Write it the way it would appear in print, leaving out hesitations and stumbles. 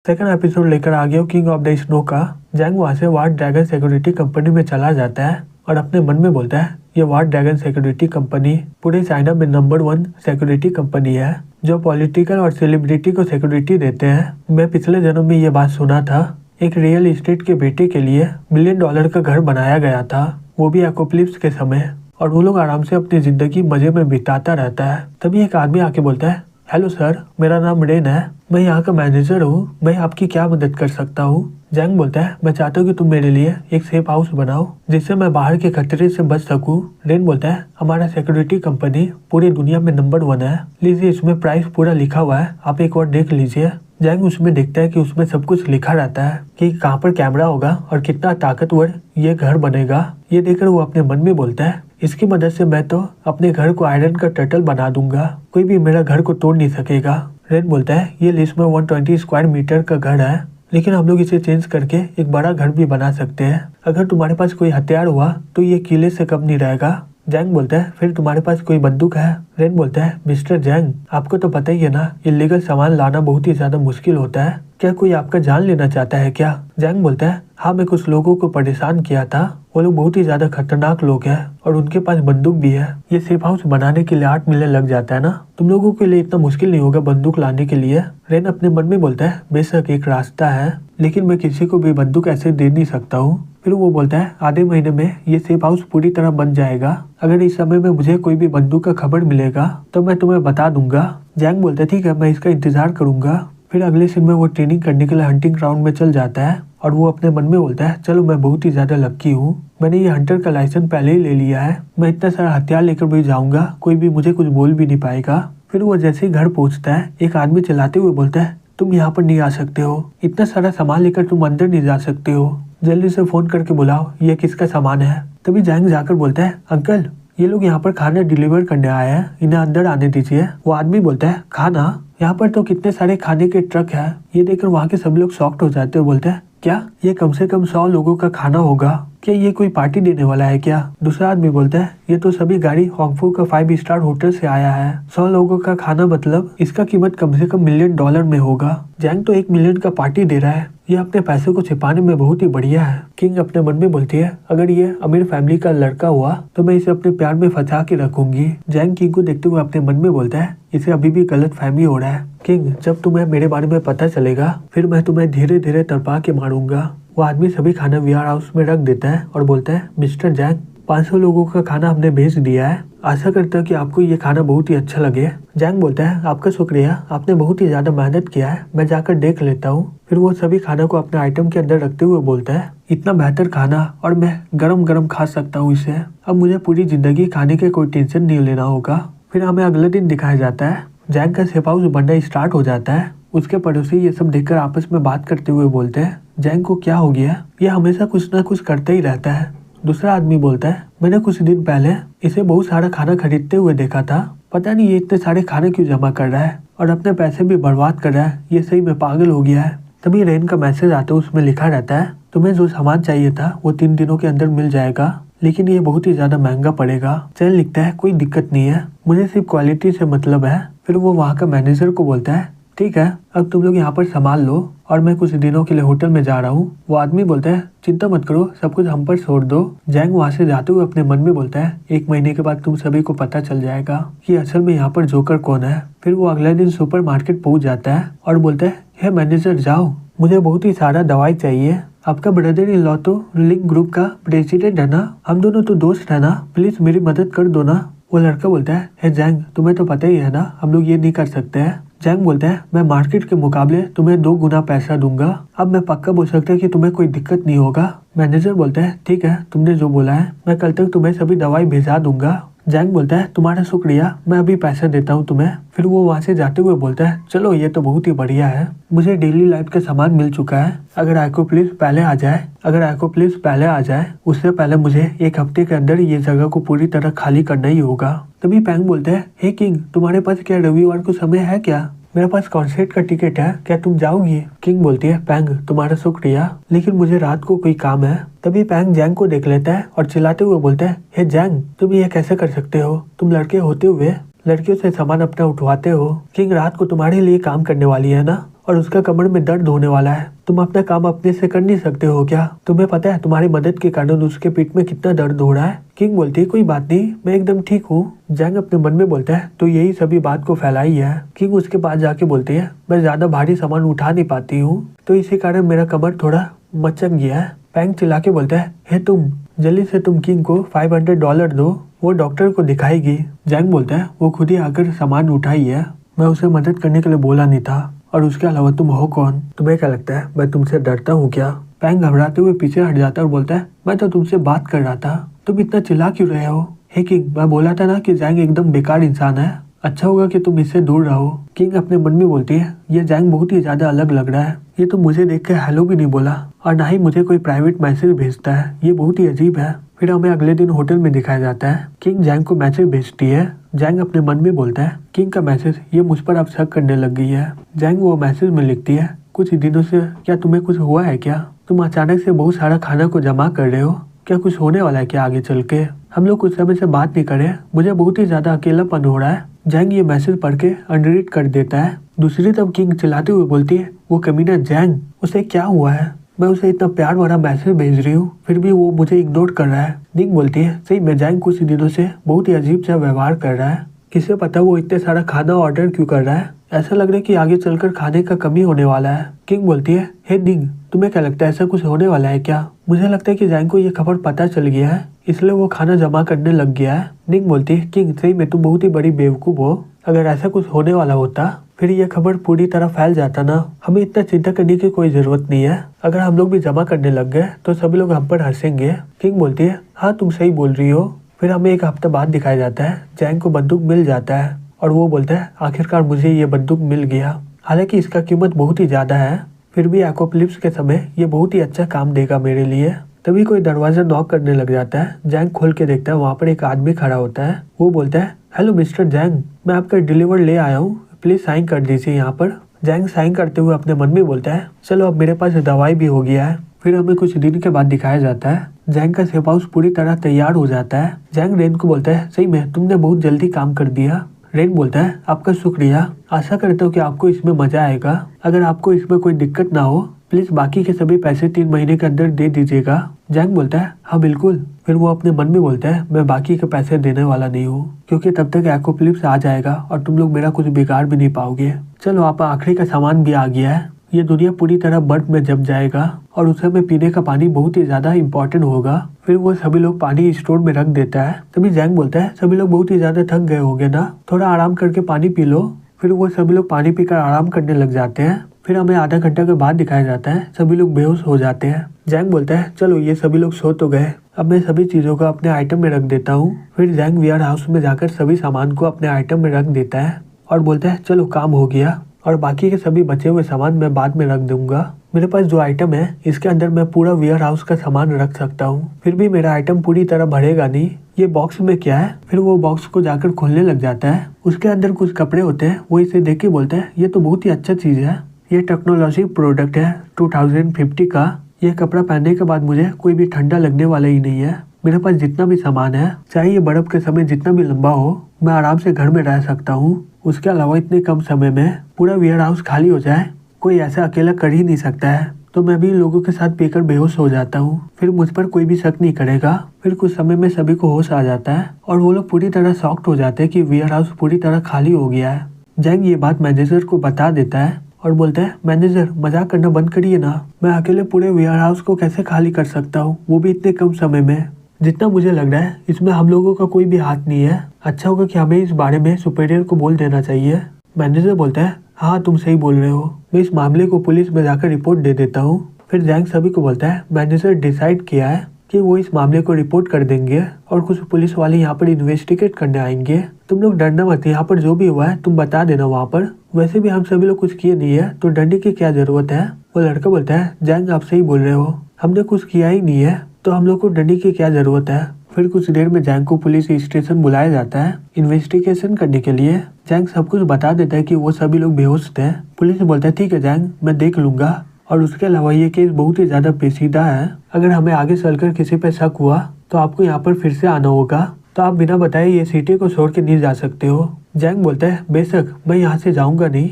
Second episode लेकर आ गया king of the snow का। जैंग वहाँ से वार्ड ड्रैगन सिक्योरिटी कंपनी में चला जाता है और अपने मन में बोलता है ये वार्ड ड्रैगन सिक्योरिटी कंपनी पूरे चाइना में नंबर 1 सिक्योरिटी कंपनी है जो पॉलिटिकल और सेलिब्रिटी को सिक्योरिटी देते हैं। मैं पिछले जन्म में ये बात सुना था। एक रियल एस्टेट के बेटे के लिए $1 मिलियन का घर बनाया गया था, वो भी एपोकलिप्स के समय, और वो लोग आराम से अपनी जिंदगी मजे में बिताता रहता है। तभी एक आदमी आके बोलता है, हेलो सर, मेरा नाम रेन है, मैं यहाँ का मैनेजर हूँ, मैं आपकी क्या मदद कर सकता हूँ। जैंग बोलता है, मैं चाहता हूँ कि तुम मेरे लिए एक सेफ हाउस बनाओ जिससे मैं बाहर के खतरे से बच सकूँ। रेन बोलता है, हमारा सिक्योरिटी कंपनी पूरी दुनिया में नंबर 1 है, लीजिए इसमें प्राइस पूरा लिखा हुआ है, आप एक बार देख लीजिए। जैंग उसमें देखता है कि उसमें सब कुछ लिखा रहता है कि कहाँ पर कैमरा होगा और कितना ताकतवर ये घर बनेगा। ये देखकर वो अपने मन में बोलता है, इसकी मदद से मैं तो अपने घर को आयरन का टर्टल बना दूंगा, कोई भी मेरा घर को तोड़ नहीं सकेगा। रेन बोलता है, ये लिस्ट में 120 स्क्वायर मीटर का घर है, लेकिन हम लोग इसे चेंज करके एक बड़ा घर भी बना सकते हैं। अगर तुम्हारे पास कोई हथियार हुआ तो ये किले से कम नहीं रहेगा। जैंग बोलता है, फिर तुम्हारे पास कोई बंदूक है? रेन बोलता है, मिस्टर जैंग, आपको तो पता ही है ना, इलीगल सामान लाना बहुत ही ज्यादा मुश्किल होता है, क्या कोई आपका जान लेना चाहता है क्या? जैंग बोलता है, हाँ, मैं कुछ लोगों को परेशान किया था, वो लोग बहुत ही ज्यादा खतरनाक लोग हैं और उनके पास बंदूक भी है। ये सेफ हाउस बनाने के लिए 8 मिलियन लग जाता है ना, तुम लोगों के लिए इतना मुश्किल नहीं होगा बंदूक लाने के लिए। रेन अपने मन में बोलता है, बेशक एक रास्ता है, लेकिन मैं किसी को भी बंदूक ऐसे दे नहीं सकता हूँ। फिर वो बोलता है, आधे महीने में ये सेफ हाउस पूरी तरह बन जाएगा, अगर इस समय में मुझे कोई भी बंदूक का खबर मिलेगा तो मैं तुम्हें बता दूंगा। जैंग बोलता है, ठीक है, मैं इसका इंतजार करूंगा। फिर अगले सीन में वो ट्रेनिंग करने के लिए हंटिंग ग्राउंड में चल जाता है और वो अपने मन में बोलता है, चलो मैं बहुत ही ज्यादा लक्की हूँ, मैंने ये हंटर का लाइसेंस पहले ही ले लिया है, मैं इतना सारा हथियार लेकर भी जाऊंगा, कोई भी मुझे कुछ बोल भी नहीं पाएगा। फिर वो जैसे ही घर पहुंचता है, एक आदमी चलाते हुए बोलता है, तुम यहाँ पर नहीं आ सकते हो, इतना सारा सामान लेकर तुम अंदर नहीं जा सकते हो, जल्दी से फोन करके बुलाओ, ये किसका सामान है। तभी जैंग जाकर बोलता है, अंकल, ये लोग यहाँ पर खाना डिलीवर करने आए हैं, इन्हें अंदर आने दीजिए। वो आदमी बोलता है, खाना? यहाँ पर तो कितने सारे खाने के ट्रक हैं। ये देखकर वहाँ के सभी लोग शॉक्ड हो जाते हैं, बोलते हैं, क्या ये कम से कम 100 लोगों का खाना होगा? क्या ये कोई पार्टी देने वाला है क्या? दूसरा आदमी बोलता है, ये तो सभी गाड़ी हांगफू का 5 स्टार होटल से आया है, 100 लोगों का खाना मतलब इसका कीमत कम से कम $1 मिलियन में होगा। जैंग तो 1 मिलियन का पार्टी दे रहा है, ये अपने पैसे को छिपाने में बहुत ही बढ़िया है। किंग अपने मन में बोलती है, अगर ये अमीर फैमिली का लड़का हुआ तो मैं इसे अपने प्यार में फंसा के रखूंगी। जैंग किंग को देखते हुए अपने मन में बोलता है, इसे अभी भी गलत फहमी हो रहा है। किंग, जब तुम्हें मेरे बारे में पता चलेगा फिर मैं तुम्हें धीरे धीरे तड़पा के मारूंगा। वो आदमी सभी खाना वेयर हाउस में रख देता है और बोलता है, मिस्टर जैंग, 500 लोगों का खाना हमने भेज दिया है, आशा करता हूँ कि आपको ये खाना बहुत ही अच्छा लगे। जैंग बोलता है, आपका शुक्रिया, आपने बहुत ही ज्यादा मेहनत किया है, मैं जाकर देख लेता हूँ। फिर वो सभी खाना को अपने आइटम के अंदर रखते हुए बोलता है, इतना बेहतर खाना और मैं गरम गरम खा सकता हूँ इसे, अब मुझे पूरी जिंदगी खाने के कोई टेंशन नहीं लेना होगा। फिर हमें अगले दिन दिखाया जाता है, जैंग का सेफ हाउस बनना स्टार्ट हो जाता है। उसके पड़ोसी ये सब देखकर आपस में बात करते हुए बोलते हैं, जैंग को क्या हो गया, ये हमेशा कुछ ना कुछ करते ही रहता है। दूसरा आदमी बोलता है, मैंने कुछ दिन पहले इसे बहुत सारा खाना खरीदते हुए देखा था, पता नहीं ये इतने सारे खाने क्यों जमा कर रहा है और अपने पैसे भी बर्बाद कर रहा है, ये सही में पागल हो गया है। तभी रेन का मैसेज आता है, उसमें लिखा रहता है, तुम्हें जो सामान चाहिए था वो 3 दिनों के अंदर मिल जाएगा, लेकिन ये बहुत ही ज्यादा महंगा पड़ेगा। चैन लिखता है, कोई दिक्कत नहीं है, मुझे सिर्फ क्वालिटी से मतलब है। फिर वो वहाँ का मैनेजर को बोलता है, ठीक है, अब तुम लोग यहाँ पर संभाल लो और मैं कुछ दिनों के लिए होटल में जा रहा हूँ। वो आदमी बोलता है, चिंता मत करो, सब कुछ हम पर छोड़ दो। जैंग वहाँ से जाते हुए अपने मन में बोलता है, 1 महीने के बाद तुम सभी को पता चल जाएगा कि असल में यहाँ पर जोकर कौन है। फिर वो अगले दिन सुपर मार्केट पहुँच जाता है और बोलता है, हे मैनेजर, जाओ, मुझे बहुत ही सारा दवाई चाहिए, आपका ब्रदर इन लॉ तो लिंक ग्रुप का प्रेसिडेंट है ना, हम दोनों तो दोस्त है ना, प्लीज मेरी मदद कर दो ना। वो लड़का बोलता है, हे जैंग, तुम्हें तो पता ही है ना, हम लोग ये नहीं कर सकते हैं। जैंग बोलता है, मैं मार्केट के मुकाबले तुम्हें 2 गुना पैसा दूंगा, अब मैं पक्का बोल सकता है कि तुम्हें कोई दिक्कत नहीं होगा। मैनेजर बोलता है, ठीक है, तुमने जो बोला है, मैं कल तक तुम्हें सभी दवाई भिजवा दूंगा। जैंग बोलता है, तुम्हारा शुक्रिया, मैं अभी पैसा देता हूँ तुम्हें। फिर वो वहाँ से जाते हुए बोलता है, चलो ये तो बहुत ही बढ़िया है, मुझे डेली लाइफ का सामान मिल चुका है, अगर एकोप्लिस पहले आ जाए उससे पहले मुझे 1 हफ्ते के अंदर ये जगह को पूरी तरह खाली करना ही होगा। तभी पैंग बोलता है, हे किंग, तुम्हारे पास क्या रविवार को समय है क्या? मेरे पास कॉन्सर्ट का टिकट है, क्या तुम जाओगी? किंग बोलती है, पैंग, तुम्हारा शुक्रिया, लेकिन मुझे रात को कोई काम है। तभी पैंग जैंग को देख लेता है और चिल्लाते हुए बोलता है, हे जैंग, तुम ये कैसे कर सकते हो, तुम लड़के होते हुए लड़कियों से सामान अपना उठवाते हो, किंग रात को तुम्हारे लिए काम करने वाली है ना, और उसका कमर में दर्द होने वाला है। तुम अपना काम अपने से कर नहीं सकते हो क्या? तुम्हें पता है तुम्हारी मदद के कारण उसके पीठ में कितना दर्द हो रहा है? किंग बोलती है कोई बात नहीं, मैं एकदम ठीक हूँ। जैंग अपने मन में बोलता है तो यही सभी बात को फैलाई है। किंग उसके पास जाके बोलती है मैं ज्यादा भारी सामान उठा नहीं पाती हूँ, तो इसी कारण मेरा कमर थोड़ा मचक गया है। पैंग चिल्ला के बोलता है हे तुम जल्दी से तुम किंग को $500 दो, वो डॉक्टर को दिखाएगी। जैंग बोलता है वो खुद ही आकर सामान उठाई है, मैं उसे मदद करने के लिए बोला नहीं था। और उसके अलावा तुम हो कौन? तुम्हें क्या लगता है मैं तुमसे डरता हूँ क्या? पैंग घबराते हुए पीछे हट जाता है और बोलता है मैं तो तुमसे बात कर रहा था, तुम इतना चिल्ला क्यों रहे हो? हे किंग, मैं बोला था ना कि जैंग एकदम बेकार इंसान है, अच्छा होगा कि तुम इससे दूर रहो। किंग अपने मन में बोलती है ये जैंग बहुत ही ज्यादा अलग लग रहा है, ये तो मुझे देख के हेलो भी नहीं बोला और ना ही मुझे कोई प्राइवेट मैसेज भेजता है, ये बहुत ही अजीब है। फिर हमें अगले दिन होटल में दिखाया जाता है। किंग जैंग को मैसेज भेजती है। जैंग अपने मन में बोलता है किंग का मैसेज, ये मुझ पर अब शक करने लग गई है। जैंग वो मैसेज में लिखती है कुछ दिनों से क्या तुम्हें कुछ हुआ है क्या? तुम अचानक से बहुत सारा खाना को जमा कर रहे हो, क्या कुछ होने वाला है क्या आगे चल के? हम लोग कुछ समय से बात नहीं करे, मुझे बहुत ही ज्यादा अकेलापन हो रहा है। जैंग ये मैसेज पढ़ के अनरीड कर देता है। दूसरी तरफ किंग चिल्लाते हुए बोलती है वो कमीना जैंग, उसे क्या हुआ है? मैं उसे इतना प्यार भरा मैसेज भेज रही हूँ फिर भी वो मुझे इग्नोर कर रहा है। निक बोलती है सही में जैंग कुछ दिनों से बहुत ही अजीब सा व्यवहार कर रहा है, किसे पता वो इतने सारा खाना ऑर्डर क्यों कर रहा है, ऐसा लग रहा है कि आगे चलकर खाने का कमी होने वाला है। किंग बोलती है हे निक, तुम्हें क्या लगता है ऐसा कुछ होने वाला है क्या? मुझे लगता है कि जैंग को ये खबर पता चल गया है, इसलिए वो खाना जमा करने लग गया है। निक बोलती है किंग सही में तुम बहुत ही बड़ी बेवकूफ हो, अगर ऐसा कुछ होने वाला होता फिर ये खबर पूरी तरह फैल जाता ना। हमें इतना चिंता करने की कोई जरूरत नहीं है, अगर हम लोग भी जमा करने लग गए तो सभी लोग हम पर हंसेंगे। किंग बोलती है हाँ तुम सही बोल रही हो। फिर हमें एक हफ्ता बाद दिखाया जाता है जैंग को बंदूक मिल जाता है और वो बोलता है आखिरकार मुझे ये बंदूक मिल गया, हालांकि इसका कीमत बहुत ही ज्यादा है, फिर भी एपोकलिप्स के समय ये बहुत ही अच्छा काम देगा मेरे लिए। तभी कोई दरवाजा नॉक करने लग जाता है। जैंग खोल के देखता है, वहाँ पर एक आदमी खड़ा होता है। वो बोलता है हेलो मिस्टर जैंग, मैं आपका डिलीवर ले आया हूँ, प्लीज साइन कर दीजिए यहाँ पर। जैंग साइन करते हुए अपने मन में बोलता है चलो अब मेरे पास दवाई भी हो गया है। फिर हमें कुछ दिन के बाद दिखाया जाता है जैंग का सेफ हाउस पूरी तरह तैयार हो जाता है। जैंग रेन को बोलता है सही में तुमने बहुत जल्दी काम कर दिया। रेन बोलता है आपका शुक्रिया, आशा करता हूँ कि आपको इसमें मजा आएगा, अगर आपको इसमें कोई दिक्कत ना हो प्लीज बाकी के सभी पैसे 3 महीने के अंदर दे दीजिएगा। जैंग बोलता है हाँ बिल्कुल। फिर वो अपने मन में बोलता है मैं बाकी के पैसे देने वाला नहीं हूँ, क्योंकि तब तक एपोकलिप्स आ जाएगा और तुम लोग मेरा कुछ बिगाड़ भी नहीं पाओगे। चलो आप आखिरी का सामान भी आ गया है, ये दुनिया पूरी तरह बर्फ में जम जाएगा और उस समय पीने का पानी बहुत ही ज्यादा इम्पोर्टेंट होगा। फिर वो सभी लोग पानी स्टोर में रख देता है। तभी जैंग बोलता है सभी लोग बहुत ही ज्यादा थक गए होंगे ना, थोड़ा आराम करके पानी पी लो। फिर वो सभी लोग पानी पीकर आराम करने लग जाते हैं। फिर हमें आधा घंटा के बाद दिखाया जाता है सभी लोग बेहोश हो जाते हैं। जैंग बोलता है चलो ये सभी लोग सो तो गए, अब मैं सभी चीजों को अपने आइटम में रख देता हूँ। फिर जैंग वेयर हाउस में जाकर सभी सामान को अपने आइटम में रख देता है और बोलता है चलो काम हो गया और बाकी के सभी बचे हुए सामान मैं बाद में रख दूंगा। मेरे पास जो आइटम है इसके अंदर मैं पूरा वेयर हाउस का सामान रख सकता हूँ, फिर भी मेरा आइटम पूरी तरह भरेगा नहीं, ये बॉक्स में क्या है? फिर वो बॉक्स को जाकर खोलने लग जाता है, उसके अंदर कुछ कपड़े होते हैं। वो इसे देख के बोलते हैं ये तो बहुत ही अच्छा चीज है, ये टेक्नोलॉजी प्रोडक्ट है 2050 का, ये कपड़ा पहनने के बाद मुझे कोई भी ठंडा लगने वाला ही नहीं है। मेरे पास जितना भी सामान है, चाहे ये बर्फ के समय जितना भी लंबा हो, मैं आराम से घर में रह सकता हूँ। उसके अलावा इतने कम समय में पूरा वेयर हाउस खाली हो जाए, कोई ऐसा अकेला कर ही नहीं सकता है, तो मैं भी लोगों के साथ पीकर बेहोश हो जाता हूँ, फिर मुझ पर कोई भी शक नहीं करेगा। फिर कुछ समय में सभी को होश आ जाता है और वो लोग पूरी तरह शॉक्ड हो जाते हैं कि वेयर हाउस पूरी तरह खाली हो गया है। जैंग ये बात मैनेजर को बता देता है और बोलता है मैनेजर मजाक करना बंद करिए ना, मैं अकेले पूरे वेयर हाउस को कैसे खाली कर सकता हूँ, वो भी इतने कम समय में। जितना मुझे लग रहा है इसमें हम लोगों का कोई भी हाथ नहीं है, अच्छा होगा कि हमें इस बारे में सुपीरियर को बोल देना चाहिए। मैनेजर बोलता है हाँ तुम सही बोल रहे हो, मैं इस मामले को पुलिस में जाकर रिपोर्ट दे देता हूँ। फिर जैंग सभी को बोलता है मैनेजर डिसाइड किया है कि वो इस मामले को रिपोर्ट कर देंगे और कुछ पुलिस वाले यहाँ पर इन्वेस्टिगेट करने आएंगे, तुम लोग डरना मत, यहाँ पर जो भी हुआ है तुम बता देना वहाँ पर, वैसे भी हम सभी लोग कुछ किए नहीं है तो डरने की क्या जरूरत है। वो लड़का बोलता है जैंग आप सही बोल रहे हो, हमने कुछ किया ही नहीं है तो हम लोग को डरने की क्या जरूरत है। फिर कुछ देर में जैंग को पुलिस स्टेशन बुलाया जाता है इन्वेस्टिगेशन करने के लिए। जैंग सब कुछ बता देता है कि वो सभी लोग बेहोश थे। पुलिस बोलता है ठीक है जैंग मैं देख लूंगा, और उसके अलावा ये केस बहुत ही ज्यादा पेचीदा है, अगर हमें आगे चलकर किसी पे शक हुआ तो आपको यहाँ पर फिर से आना होगा, तो आप बिना बताए ये सिटी को छोड़ के नहीं जा सकते हो। जैंग बोलता है बेशक मैं यहाँ से जाऊंगा नहीं,